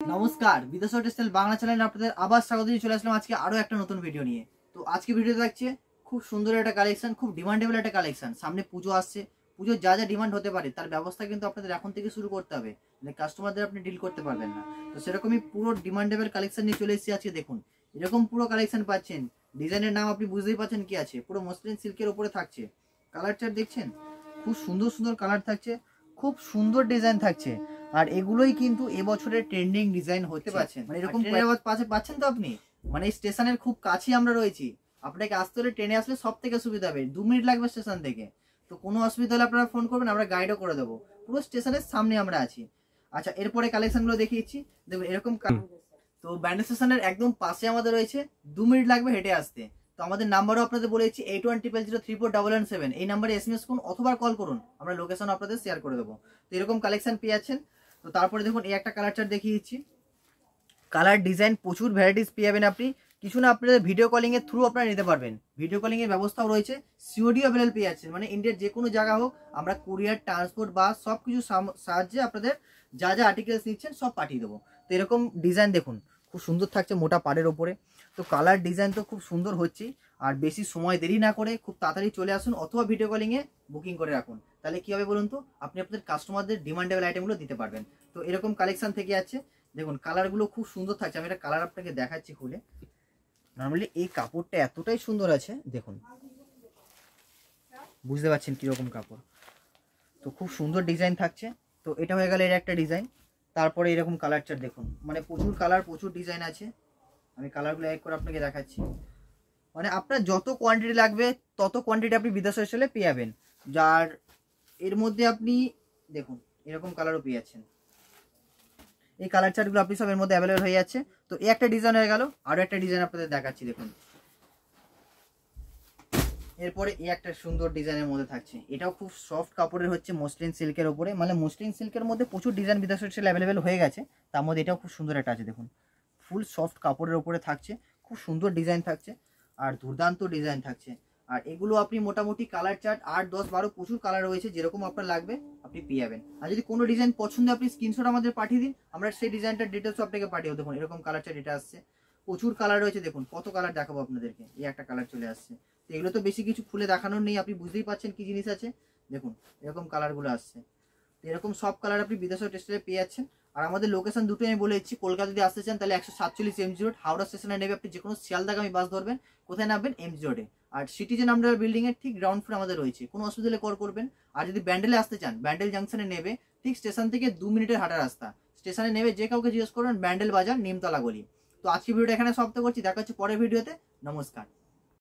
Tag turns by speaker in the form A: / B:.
A: নমস্কার, বিদেশ টেক্সটাইল বাংলা চ্যানেলে আপনাদের আবার স্বাগত জানিয়ে চলে আসলাম আজকে আরো একটা নতুন ভিডিও নিয়ে। তো আজকে ভিডিওতে থাকছে খুব সুন্দর একটা কালেকশন, খুব ডিমান্ডেবল একটা কালেকশন। সামনে পুজো আসছে, পুজোর যা যা ডিমান্ড হতে পারে তার ব্যবস্থা কিন্তু আপনাদের এখন থেকে শুরু করতে হবে, মানে কাস্টমারদের আপনি ডিল করতে পারবেন না। তো সেরকমই পুরো ডিমান্ডেবল কালেকশন নিয়ে চলে এসেছি আজকে। দেখুন এরকম পুরো কালেকশন পাচ্ছেন, ডিজাইনের নাম আপনি বুঝতেই পারছেন কি আছে, পুরো মসলিন সিল্কের উপরে থাকছে। কালার চার্ট দেখছেন, খুব সুন্দর সুন্দর কালার থাকছে, খুব সুন্দর ডিজাইন থাকছে। আর এগুলোই কিন্তু এবছরের ট্রেন্ডিং ডিজাইন হতে পারছেন, মানে এরকম পাচ্ছেন তো আপনি, মানে স্টেশনের খুব কাছেই আমরা রয়েছি। আপনাকে আসতে হলে ট্রেনে আসলে সব থেকে সুবিধা হবে, 2 মিনিট লাগবে স্টেশন থেকে। তো কোনো অসুবিধা হলে আপনারা ফোন করবেন, আমরা গাইডও করে দেবো। পুরো স্টেশনের সামনে আমরা আছি। আচ্ছা, এরপরে কালেকশনগুলো দেখিয়েছি। দেখুন এরকম তো ব্যান্ড স্টেশনের একদম পাশে আমাদের রয়েছে, 2 মিনিট লাগবে হেঁটে আসতে। তো আমাদের নাম্বারও আপনাদের বলেছি 8100034197, এই নাম্বারে SMS করুন অথবা কল করুন, আমরা লোকেশন আপনাদের শেয়ার করে দেবো। তো এরকম কালেকশন পেয়ে যাচ্ছেন। তো তারপরে দেখুন এই একটা কালার চার্ট দেখিয়ে দিচ্ছি। কালার ডিজাইন প্রচুর ভ্যারাইটিস পেয়ে যাবেন আপনি। কিছু না আপনাদের ভিডিও কলিং এর থ্রু আপনারা নিতে পারবেন, ভিডিও কলিং এর ব্যবস্থাও রয়েছে। সিওডি অ্যাভেলেবল পেয়ে যাচ্ছেন, মানে ইন্ডিয়ার যে কোনো জায়গা হোক আমরা কুরিয়ার, ট্রান্সপোর্ট বা সব কিছু সাহায্যে আপনাদের যা যা আর্টিকেলস নিচ্ছেন সব পাঠিয়ে দেবো। তো এরকম ডিজাইন দেখুন খুব সুন্দর থাকছে মোটা পাড়ের ওপরে। তো কালার ডিজাইন তো খুব সুন্দর হচ্ছেই। আর বেশি সময় দেরি না করে খুব তাড়াতাড়ি চলে আসুন অথবা ভিডিও কলিংয়ে বুকিং করে রাখুন। তাহলে কী হবে বলুন তো, আপনি আপনাদের কাস্টমারদের ডিমান্ডেবল আইটেমগুলো দিতে পারবেন। তো এরকম কালেকশন থেকে যাচ্ছে। দেখুন কালারগুলো খুব সুন্দর থাকছে, আমি একটা কালার আপনাকে দেখাচ্ছি খুলে। নর্মালি এই কাপড়টা এতটাই সুন্দর আছে, দেখুন বুঝতে পারছেন কীরকম কাপড়। তো খুব সুন্দর ডিজাইন থাকছে। তো এটা হয়ে গেল এর একটা ডিজাইন। তারপরে এরকম কালার চার্ট দেখুন, মানে প্রচুর কালার প্রচুর ডিজাইন আছে। আমি কালারগুলো এক করে আপনাকে দেখাচ্ছি। মানে আপনার যত কোয়ান্টিটি লাগবে তত কোয়ান্টিটি আপনি বিদেশ এসে পেয়ে যাবেন। যার এর মধ্যে আপনি দেখুন এরকম কালারও পেয়ে যাচ্ছেন। এই কালার চার্টগুলো আপনি সব এর মধ্যে অ্যাভেলেবল হয়ে যাচ্ছে। তো এই একটা ডিজাইন হয়ে গেল, আরও একটা ডিজাইন আপনাদের দেখাচ্ছি দেখুন। এরপরে এই একটা সুন্দর ডিজাইনের মধ্যে থাকছে, এটাও খুব সফট কাপড়ের হচ্ছে, মসলিন সিল্কের ওপরে। মানে মসলিন সিল্কের মধ্যে প্রচুর ডিজাইন বিদেশের সেল অ্যাভেলেবেল হয়ে গেছে, তার মধ্যে এটাও খুব সুন্দর একটা আছে দেখুন। ফুল সফট কাপড়ের ওপরে থাকছে, খুব সুন্দর ডিজাইন থাকছে আর দুর্দান্ত ডিজাইন থাকছে। আর এগুলো আপনি মোটামুটি কালার চার্ট 8, 10, 12 প্রচুর কালার রয়েছে, যেরকম আপনার লাগবে আপনি পেয়ে যাবেন। আর যদি কোনো ডিজাইন পছন্দ আপনি স্ক্রিনশট আমাদের পাঠিয়ে দিন, আমরা সেই ডিজাইনটার ডিটেলস আপনাকে পাঠিয়ে দেবো। দেখুন এরকম কালার চার্ট এটা আসছে, প্রচুর কালার রয়েছে। দেখুন কত কালার দেখাবো আপনাদেরকে, এই একটা কালার চলে আসছে। তো এগুলো তো বেশি কিছু খুলে দেখানোর নেই, আপনি বুঝতেই পারছেন কি জিনিস আছে। দেখুন এরকম কালারগুলো আসছে। তো এরকম সব কালার আপনি বিদেশ টেক্সটাইলে পেয়ে যাচ্ছেন। আর আমাদের লোকেশন দুটো আমি বলে দিচ্ছি। কলকাতা যদি আসতে চান তাহলে 147 MG রোড, হাওড়া স্টেশনে নেবে আপনি যে কোনো শিয়ালদাগামী বাস ধরবেন, কোথায় নামবেন MG রোডে। আর সিটিজেন আমরার বিল্ডিং এর ঠিক গ্রাউন্ড ফ্লোর আমাদের রয়েছে, কোনো অসুবিধা হলে কল করবেন। আর যদি ব্যান্ডেলে আসতে চান, ব্যান্ডেল জাংশনে নেবে, ঠিক স্টেশন থেকে 2 মিনিটের হাঁটা রাস্তা। স্টেশনে নেবে যে কাউকে জিজ্ঞেস করবেন ব্যান্ডেল বাজার, নিমতলা গলি। তো আজকে ভিডিওটা এখানে সমাপ্ত করছি, দেখা হচ্ছে পরের ভিডিওতে। নমস্কার।